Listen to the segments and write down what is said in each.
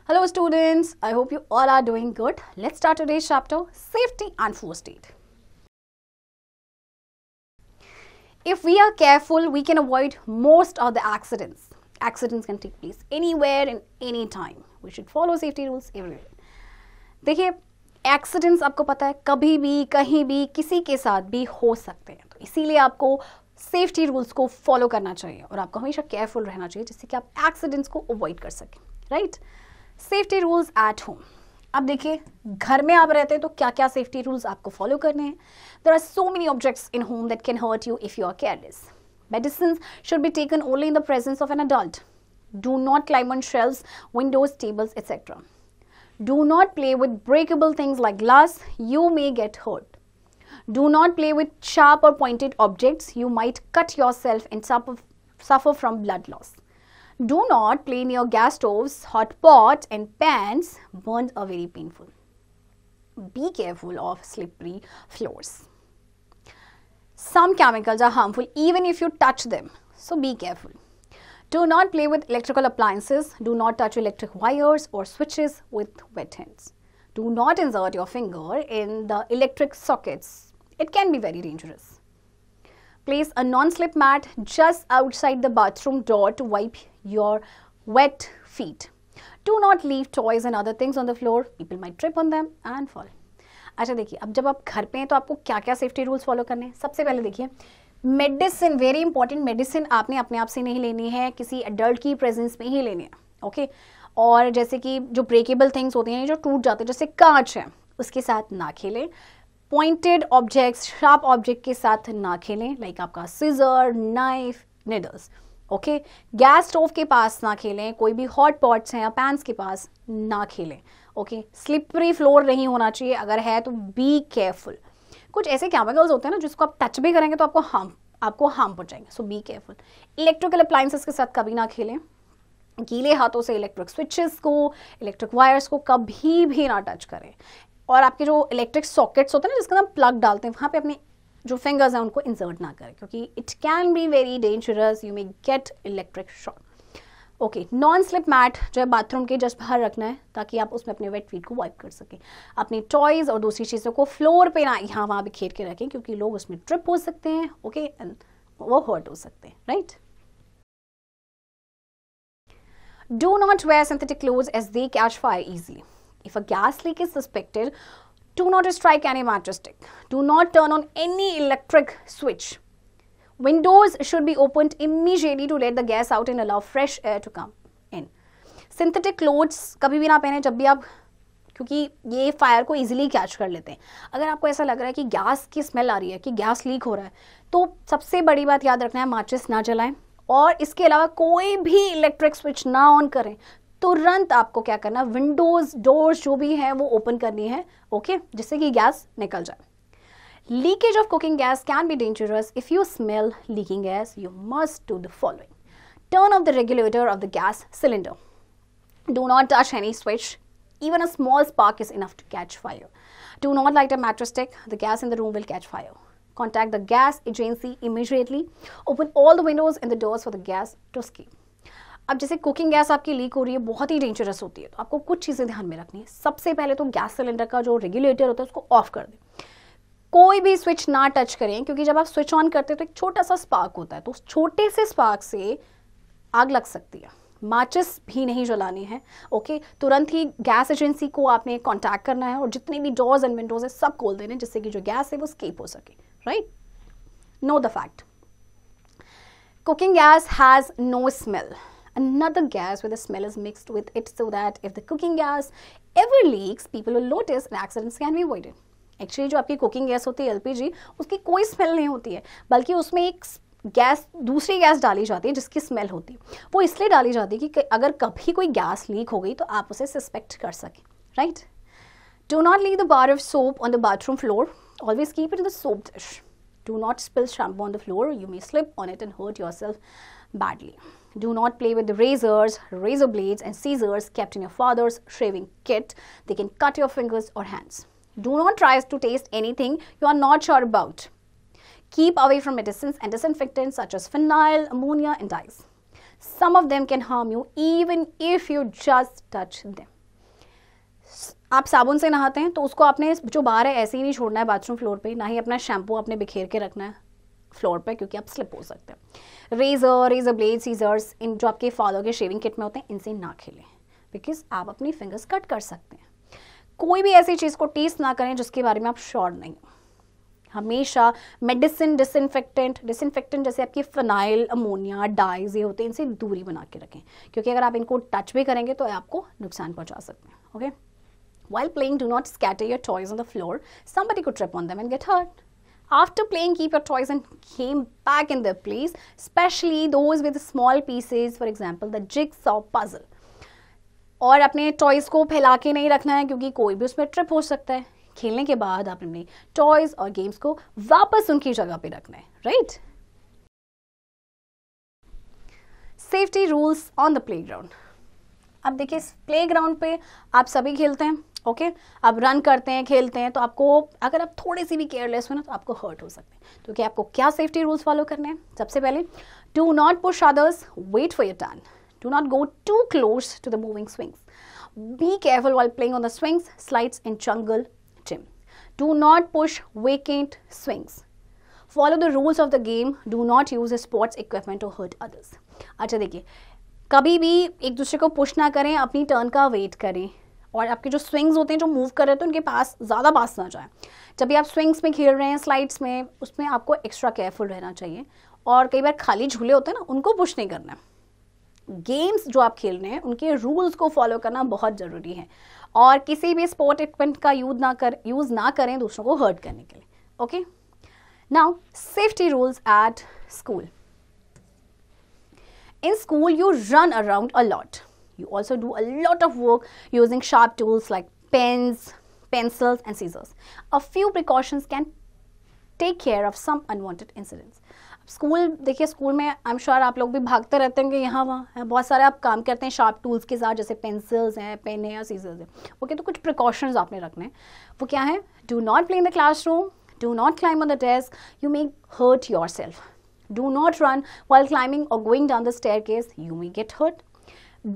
Hello students, I hope you all are doing good. Let's start today's chapter, Safety and First Aid. If we are careful, we can avoid most of the accidents. Accidents can take place anywhere and any time. We should follow safety rules everywhere. देखिए, accidents आपको पता है कभी भी कहीं भी किसी के साथ भी हो सकते हैं, तो इसीलिए आपको सेफ्टी रूल्स को फॉलो करना चाहिए और आपको हमेशा केयरफुल रहना चाहिए जिससे कि आप एक्सीडेंट्स को अवॉइड कर सकें, right? Safety rules at home. अब देखिए, घर में आप रहते हैं तो क्या क्या सेफ्टी रूल्स आपको फॉलो करने हैं. There are so many objects in home that can hurt you if you are careless. Medicines should be taken only in the presence of an adult. Do not climb on shelves, windows, tables, etc. Do not play with breakable things like glass. You may get hurt. Do not play with sharp or pointed objects. You might cut yourself and suffer from blood loss. Do not play near gas stoves, hot pots and pans. Burns are very painful. Be careful of slippery floors. Some chemicals are harmful even if you touch them, so be careful. Do not play with electrical appliances. Do not touch electric wires or switches with wet hands. Do not insert your finger in the electric sockets. It can be very dangerous. Place a non-slip mat just outside the bathroom door to wipe your wet feet. Do not leave toys and other things on the floor. People might trip on them and fall. अच्छा देखिए, अब जब आप घर पे हैं तो आपको क्या क्या सेफ्टी रूल्स फॉलो करने हैं. सबसे पहले देखिए, मेडिसिन, वेरी इंपॉर्टेंट. मेडिसिन आपने अपने आप से नहीं लेनी है, किसी एडल्ट की प्रेजेंस में ही लेनी है, ओके? और जैसे कि जो ब्रेकेबल थिंग्स होती हैं, जो टूट जाते हैं, जैसे कांच है, उसके साथ ना खेलें. पॉइंटेड ऑब्जेक्ट्स, शार्प ऑब्जेक्ट के साथ ना खेलें, लाइक आपका scissor, knife, needles, okay? Gas stove के पास ना खेलें, कोई भी हॉट पॉट्स हैं या पैन्स के पास ना खेलें, ओके? स्लिपरी फ्लोर नहीं होना चाहिए, अगर है तो बी केयरफुल. कुछ ऐसे केमिकल्स होते हैं ना जिसको आप टच भी करेंगे तो आपको हार्म पहुंचाएंगे, सो बी केयरफुल. इलेक्ट्रिकल अप्लायंसेस के साथ कभी ना खेलें. गीले हाथों से इलेक्ट्रिक स्विचेस को, इलेक्ट्रिक वायर्स को कभी भी ना टच करें. और आपके जो इलेक्ट्रिक सॉकेट्स होते हैं ना जिसका हम प्लग डालते हैं, वहाँ पे अपने जो फिंगर्स हैं उनको इंसर्ट ना करें क्योंकि it can be very dangerous. You may get electric shock. Okay, non slip mat जो है बाथरूम के जस्ट बाहर रखना है ताकि आप उसमें अपने वेट फीट को वाइप कर सकें. अपनी टॉयज और दूसरी चीज़ों को फ्लोर पे ना यहाँ वहाँ बिखेर के रखें क्योंकि लोग उसमें ट्रिप हो सकते हैं, ओके, एंड वो हर्ट हो सकते हैं, right? Do not wear synthetic clothes as they catch fire easily. If a gas leak is suspected, do not strike any mattress stick. Do not turn on any electric switch. Windows should be opened immediately to let the gas out and allow fresh air to come in. Synthetic clothes कभी भी ना पहने जब भी आप, क्योंकि ये fire को इजीली कैच कर लेते हैं. अगर आपको ऐसा लग रहा है कि गैस की स्मेल आ रही है, कि गैस लीक हो रहा है, तो सबसे बड़ी बात याद रखना है, माचिस ना जलाएं और इसके अलावा कोई भी इलेक्ट्रिक स्विच ना ऑन करें. तुरंत आपको क्या करना है, विंडोज, डोर्स जो भी है वो ओपन करनी है, ओके, जिससे कि गैस निकल जाए. Leakage of cooking gas can be dangerous. If you smell leaking gas, you must do the following. Turn off the regulator of the gas cylinder. Do not touch any switch. Even a small spark is enough to catch fire. Do not light a mattress stick. The gas in the room will catch fire. Contact the gas agency immediately. Open all the windows and the doors for the gas to escape. अब जैसे cooking gas आपकी leak हो रही है, बहुत ही dangerous होती है, तो आपको कुछ चीज़ें ध्यान में रखनी है. सबसे पहले तो गैस सिलेंडर का जो रेगुलेटर होता है उसको ऑफ कर दें. कोई भी स्विच ना टच करें क्योंकि जब आप स्विच ऑन करते हैं तो एक छोटा सा स्पार्क होता है, तो उस छोटे से स्पार्क से आग लग सकती है. माचिस भी नहीं जलानी है, ओके? तुरंत ही गैस एजेंसी को आपने कांटेक्ट करना है और जितने भी डोर्स एंड विंडोज है सब खोल देने जिससे कि जो गैस है वो स्केप हो सके, right? No the fact, cooking gas has no smell. Another gas with a smell is mixed with it so that if the cooking gas ever leaks, people will notice and accidents can be avoided. Actually जो आपकी cooking gas होती है LPG, उसकी कोई smell नहीं होती है, बल्कि उसमें एक गैस, दूसरी गैस डाली जाती है जिसकी स्मेल होती है. वो इसलिए डाली जाती है कि अगर कभी कोई गैस लीक हो गई तो आप उसे सस्पेक्ट कर सकें, right? Do not leave the bar of soap on the bathroom floor. Always keep it in the soap dish. Do not spill shampoo on the floor. You may slip on it and hurt yourself badly. Do not play with the razors, razor blades and scissors kept in your father's shaving kit. They can cut your fingers or hands. Do not try to taste anything you are not sure about. Keep away from medicines and disinfectants such as phenyl, ammonia and dyes. Some of them can harm you even if you just touch them. आप साबुन से नहाते हैं तो उसको आपने जो बाहर है ऐसे ही नहीं छोड़ना है बाथरूम फ्लोर पे, ना ही अपना शैम्पू आपने बिखेर के रखना है फ्लोर पे, क्योंकि आप स्लिप हो सकते हैं। रेजर ब्लेड, सीजर्स, इन जो आपके फादर के शेविंग किट में होते हैं, इनसे ना खेलें, बिकॉज आप अपनी फिंगर्स कट कर सकते हैं। कोई भी ऐसी चीज़ को टेस्ट ना करें जिसके बारे में आप श्योर नहीं हो। हमेशा मेडिसिन, डिसइंफेक्टेंट जैसे आपकी फिनाइल, अमोनिया, डाइज ये होते हैं, इनसे दूरी बना के रखें, क्योंकि अगर आप इनको टच भी करेंगे तो आपको नुकसान पहुंचा सकते हैं। Okay, while playing, do not scatter your toys on the floor. Somebody could trip on them and get hurt. After playing, keep your toys and game back in their place, especially those with small pieces, for example the jigsaw puzzle. और अपने toys को फैला के नहीं रखना है, क्योंकि कोई भी उसमें ट्रिप हो सकता है। खेलने के बाद आप अपने टॉयज़ और गेम्स को वापस उनकी जगह पे रखना है, right? Safety rules on the playground. अब देखिए, प्लेग्राउंड पे आप सभी खेलते हैं, ओके? अब रन करते हैं, खेलते हैं, तो आपको अगर आप थोड़े से भी केयरलेस हो ना तो आपको हर्ट हो सकते हैं। तो क्या आपको क्या सेफ्टी रूल्स फॉलो करने हैं? सबसे पहले, do not push others, wait for your turn, do not go too close to the moving swings, be careful while playing on the swings, slides in jungle gym, do not push vacant swings, follow the rules of the game, do not use sports equipment to hurt others. अच्छा देखिए, कभी भी एक दूसरे को push ना करें, अपनी टर्न का वेट करें, और आपके जो स्विंग्स होते हैं जो मूव कर रहे हैं तो उनके पास ज़्यादा पास ना जाए। जब भी आप स्विंग्स में खेल रहे हैं, स्लाइड्स में, उसमें आपको एक्स्ट्रा केयरफुल रहना चाहिए। और कई बार खाली झूले होते हैं ना, उनको पुश नहीं करना है। गेम्स जो आप खेल रहे हैं उनके रूल्स को फॉलो करना बहुत ज़रूरी है, और किसी भी स्पोर्ट इक्विपमेंट का यूज़ ना करें दूसरों को हर्ट करने के लिए। Okay, now safety rules at school. In school, you run around a lot. You also do a lot of work using sharp tools like pens, pencils, and scissors. A few precautions can take care of some unwanted incidents. School देखिए, school में I am sure आप लोग भी भागते रहते हैं कि यहाँ वहाँ बहुत सारे आप काम करते हैं शार्प टूल्स के साथ, जैसे पेंसिल्स हैं, पेन है या सीजर्स है। ओके, तो कुछ प्रिकॉशंस आपने रखने हैं। वो क्या है? Do not play in the classroom, do not climb on the desk, you may hurt yourself. Do not run while climbing or going down the staircase, you may get hurt.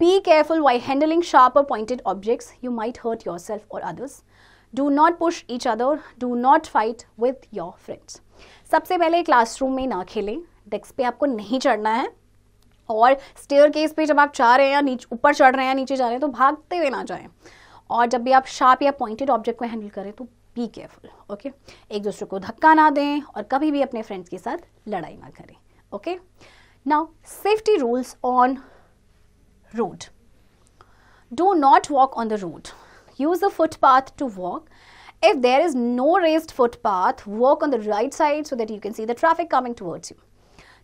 Be careful while handling sharp or pointed objects, you might hurt yourself or others. Do not push each other, do not fight with your friends. सबसे पहले classroom में ना खेलें, desk पे आपको नहीं चढ़ना है, और स्टेयरकेस पे जब आप जा रहे हैं या ऊपर चढ़ रहे हैं या नीचे जा रहे हैं तो भागते हुए ना जाएं, और जब भी आप शार्प या पॉइंटेड ऑब्जेक्ट को हैंडल करें तो बी केयरफुल। ओके, एक दूसरे को धक्का ना दें और कभी भी अपने फ्रेंड्स के साथ लड़ाई ना करें। Okay, now safety rules on road. Do not walk on the road, use the footpath to walk. If there is no raised footpath, walk on the right side so that you can see the traffic coming towards you.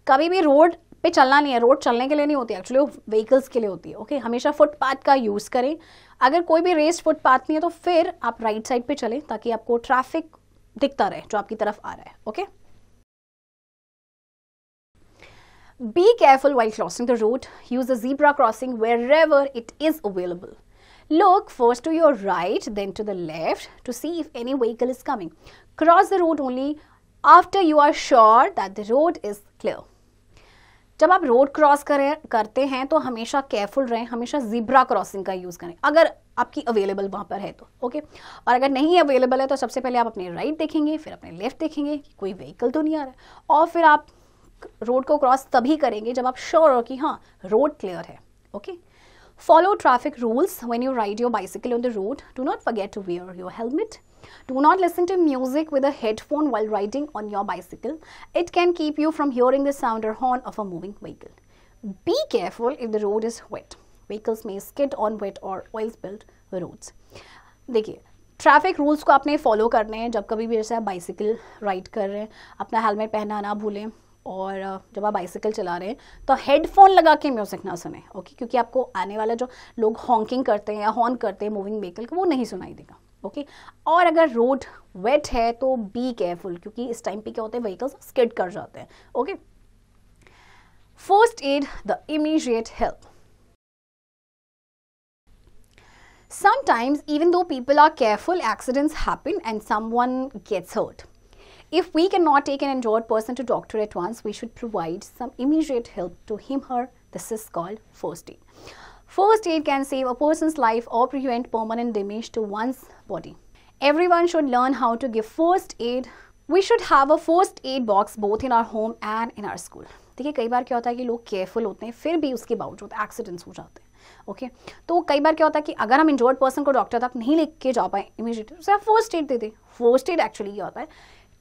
कभी भी road पे चलना नहीं है, road चलने के लिए नहीं होती, एक्चुअली वो व्हीकल्स के लिए होती है। ओके, हमेशा फुटपाथ का यूज़ करें। अगर कोई भी रेस्ड फुटपाथ नहीं है तो फिर आप राइट साइड पे चलें, ताकि आपको ट्रैफिक दिखता रहे जो आपकी तरफ आ रहा है। Okay, be careful while crossing the road. Use the zebra crossing wherever it is available. Look first to your right, then to the left to see if any vehicle is coming. Cross the road only after you are sure that the road is clear. जब आप road cross करते हैं तो हमेशा careful रहें, हमेशा zebra crossing का use करें अगर आपकी अवेलेबल वहाँ पर है तो। ओके, और अगर नहीं अवेलेबल है तो सबसे पहले आप अपने राइट देखेंगे, फिर अपने लेफ्ट देखेंगे कि कोई व्हीकल तो नहीं आ रहा है, और फिर आप रोड को क्रॉस तभी करेंगे जब आप श्योर हो कि हाँ रोड क्लियर है। Okay, follow traffic rules when you ride your bicycle on the road. Do not forget to wear your helmet. Do not listen to music with a headphone while riding on your bicycle. It can keep you from hearing the sound or horn of a moving vehicle. Be careful if the road is wet. Vehicles may skid on wet or oil-spilled roads. देखिए, traffic rules को आपने follow करने हैं जब कभी भी जैसे आप बाइसिकल राइड कर रहे हैं, अपना हेलमेट पहनना ना भूलें, और जब आप बाइसिकल चला रहे हैं तो हेडफोन लगा के म्यूज़िक ना सुने। ओके, क्योंकि आपको आने वाला जो लोग हॉन्किंग करते हैं या हॉर्न करते हैं मूविंग व्हीकल को, वो नहीं सुनाई देगा। ओके, और अगर रोड वेट है तो बी केयरफुल, क्योंकि इस टाइम पे क्या होता है, व्हीकल्स स्किड कर जाते हैं। Okay, first aid, the immediate help. Sometimes, even though people are careful, accidents happen and someone gets hurt. If we cannot take an injured person to doctor at once, we should provide some immediate help to him, her. This is called first aid. First aid can save a person's life or prevent permanent damage to one's body. Everyone should learn how to give first aid. We should have a first aid box both in our home and in our school. देखिए कई बार क्या होता है कि लोग careful होते हैं फिर भी उसके बावजूद एक्सीडेंट्स हो जाते हैं. ओके तो कई बार क्या होता है कि अगर हम इंजर्ड पर्सन को डॉक्टर तक नहीं लेके जा पाए इमीडिएटली उसे आप फर्स्ट एड दे दें. फर्स्ट एड एक्चुअली क्या होता है,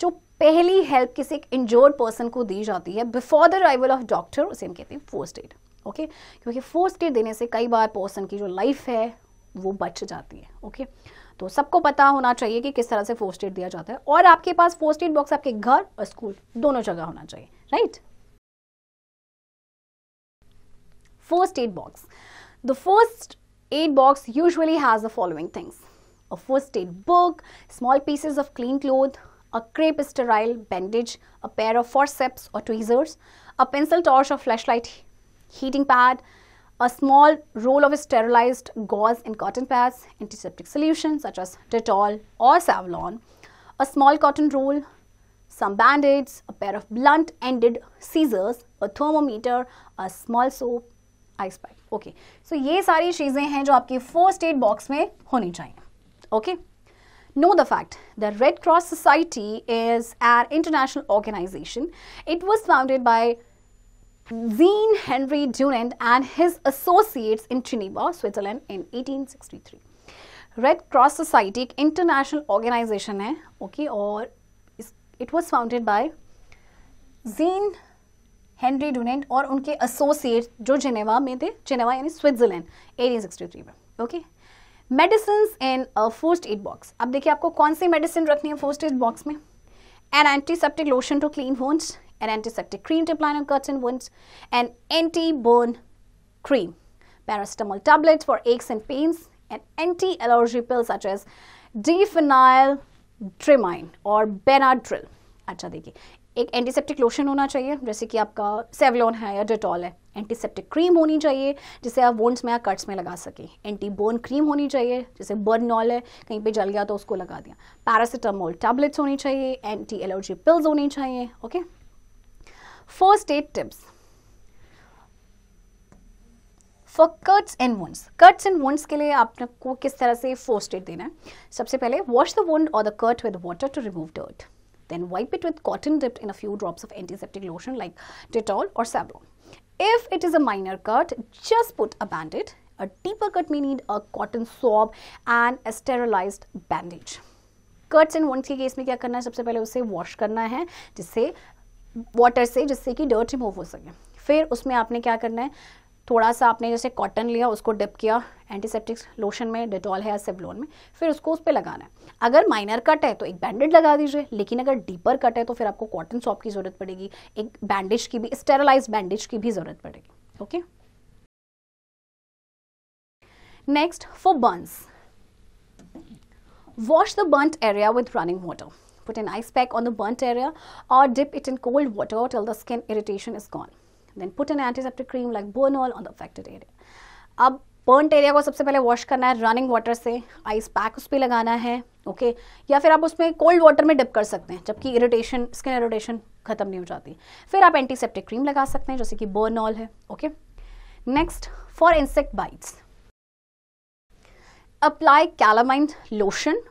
जो पहली हेल्प किसी एक इंजर्ड पर्सन को दी जाती है before the arrival of doctor, उसे हम कहते हैं फर्स्ट एड. ओके क्योंकि फर्स्ट एड देने से कई बार पर्सन की जो लाइफ है वो बच जाती है. ओके तो सबको पता होना चाहिए कि किस तरह से फर्स्ट एड दिया जाता है और आपके पास फर्स्ट एड बॉक्स आपके घर और स्कूल दोनों जगह होना चाहिए. Right. First aid box. The first aid box usually has the following things: a first aid book, small pieces of clean cloth, a crepe sterile bandage, a pair of forceps or tweezers, a pencil torch or flashlight heating pad, a small roll of sterilized gauze and cotton pads, antiseptic solution such as Dettol or Savlon, a small cotton roll, some band-aids, a pair of blunt-ended scissors, a thermometer, a small soap, ice pack. Okay so ये सारी चीज़ें हैं जो आपकी first aid box में होनी चाहिए. Okay know the fact the red cross society is an international organisation. It was founded by Jean Henry Dunant and his associates in Geneva, Switzerland in 1863. Red cross society एक international organisation है. Okay और it was founded by Jean Henry Dunant और उनके associate जो Geneva में थे, Geneva यानी Switzerland 1863 में. Okay medicine in first aid box. अब देखिए आपको कौन सी मेडिसिन रखनी है फर्स्ट एड बॉक्स में. An antiseptic lotion to clean wounds, an antiseptic cream to apply on cuts and wounds, an anti burn cream, paracetamol tablets for aches and pains, an anti allergy pill such as diphenhydramine और Benadryl. अच्छा देखिए एक antiseptic lotion होना चाहिए जैसे कि आपका Savlon है या डेटॉल है. एंटीसेप्टिक क्रीम होनी चाहिए जिसे आप वुंड्स में या कट्स में लगा सकें. एंटी बर्न क्रीम होनी चाहिए जैसे बर्नॉल है कहीं पे जल गया तो उसको लगा दिया. पैरासिटामोल टैबलेट्स होनी चाहिए. एंटी एलर्जी पिल्स होनी चाहिए. Okay first aid tips for cuts and wounds. Cuts and wounds के लिए आपको किस तरह से फर्स्ट एड देना है. सबसे पहले वॉश द वुंड और the cut with water to remove dirt. Then wipe it with cotton dipped in a few drops of antiseptic lotion like Dettol or Savlon. If it is a minor cut, just put a band-aid. A deeper cut may need a cotton swab and a sterilized bandage. Cuts and wounds के case में क्या करना है, सबसे पहले उसे wash करना है जिससे वाटर से, जिससे कि डर्ट रिमूव हो सके. फिर उसमें आपने क्या करना है, थोड़ा सा आपने जैसे कॉटन लिया उसको डिप किया एंटीसेप्टिक लोशन में, डेटॉल है या सेवलॉन में, फिर उसको उस पर लगाना है. अगर माइनर कट है तो एक बैंडेज लगा दीजिए, लेकिन अगर डीपर कट है तो फिर आपको कॉटन सॉप की जरूरत पड़ेगी, एक बैंडेज की भी, स्टेरलाइज्ड बैंडेज की भी जरूरत पड़ेगी. Okay next for Burns. Wash the burnt area with running water. Put an ice pack on the burnt area or dip it in cold water till the skin irritation is gone. Then put an antiseptic cream like Bernol on the affected area. अब burnt area को सबसे पहले wash करना है running water से, ice pack उस पर लगाना है. ओके या फिर आप उसमें कोल्ड वाटर में डिप कर सकते हैं जबकि इरिटेशन, स्किन इरिटेशन खत्म नहीं हो जाती. फिर आप एंटीसेप्टिक क्रीम लगा सकते हैं जैसे कि Bernol है. Okay next for insect bytes. Apply calamine lotion.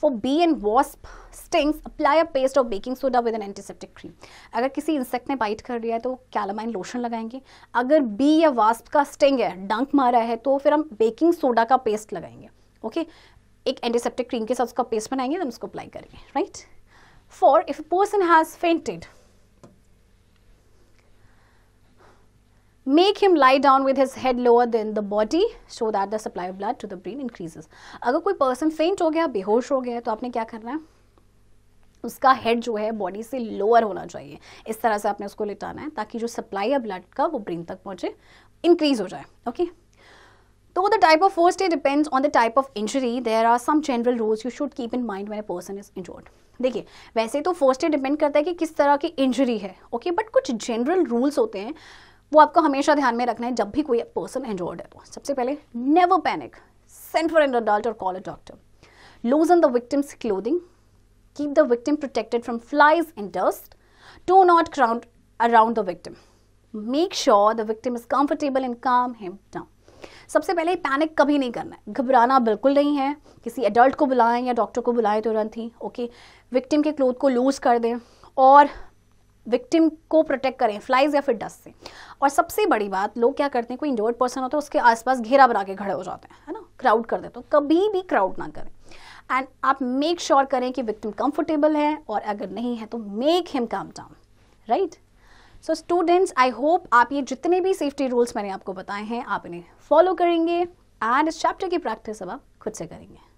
For bee and wasp stings, apply a paste of baking soda with an antiseptic cream. अगर किसी इंसेक्ट ने बाइट कर दिया है तो कैलामाइन लोशन लगाएंगे. अगर बी या वास्प का स्टिंग है, डंक मारा है, तो फिर हम बेकिंग सोडा का पेस्ट लगाएंगे. ओके एक एंटीसेप्टिक क्रीम के साथ उसका पेस्ट बनाएंगे, हम उसको अप्लाई करेंगे. Right. For if a person has fainted, make him lie down with his head lower than the body so that the supply of blood to the brain increases. अगर कोई person फेंट हो गया, बेहोश हो गया, तो आपने क्या करना है, उसका हेड जो है बॉडी से लोअर होना चाहिए. इस तरह से आपने उसको लिटाना है ताकि जो सप्लाई है ब्लड का वो ब्रेन तक पहुंचे, इंक्रीज हो जाए. ओके तो the type of first aid depends on the type of injury. There are some general rules you should keep in mind when a person is injured. देखिए वैसे तो फर्स्ट एड डिपेंड करता है कि किस तरह की इंजरी है. ओके बट कुछ जनरल रूल्स होते हैं वो आपको हमेशा ध्यान में रखना है जब भी कोई पर्सन इंजर्ड है. तो सबसे पहले never panic, send for an adult और call a doctor. Loosen the victim's clothing, keep the victim protected from flies and dust, do not crowd around the victim, make sure the victim is comfortable and calm him down. सबसे पहले panic कभी नहीं करना है, घबराना बिल्कुल नहीं है। किसी एडल्ट को बुलाएं या डॉक्टर को बुलाएं तुरंत ही, ओके। विक्टिम के क्लोथ को लूज कर दें और विक्टिम को प्रोटेक्ट करें फ्लाइज या फिर डस्ट से। और सबसे बड़ी बात, लोग क्या करते हैं, कोई इंजर्ड पर्सन होता है उसके आसपास घेरा बना के खड़े हो जाते हैं, है ना, क्राउड कर देते हैं। तो कभी भी क्राउड ना करें एंड आप मेक श्योर करें कि विक्टिम कंफर्टेबल है, और अगर नहीं है तो make him calm down, right. So students, I hope आप ये जितने भी सेफ्टी रूल्स मैंने आपको बताए हैं आप इन्हें फॉलो करेंगे एंड इस चैप्टर की प्रैक्टिस अब आप खुद से करेंगे।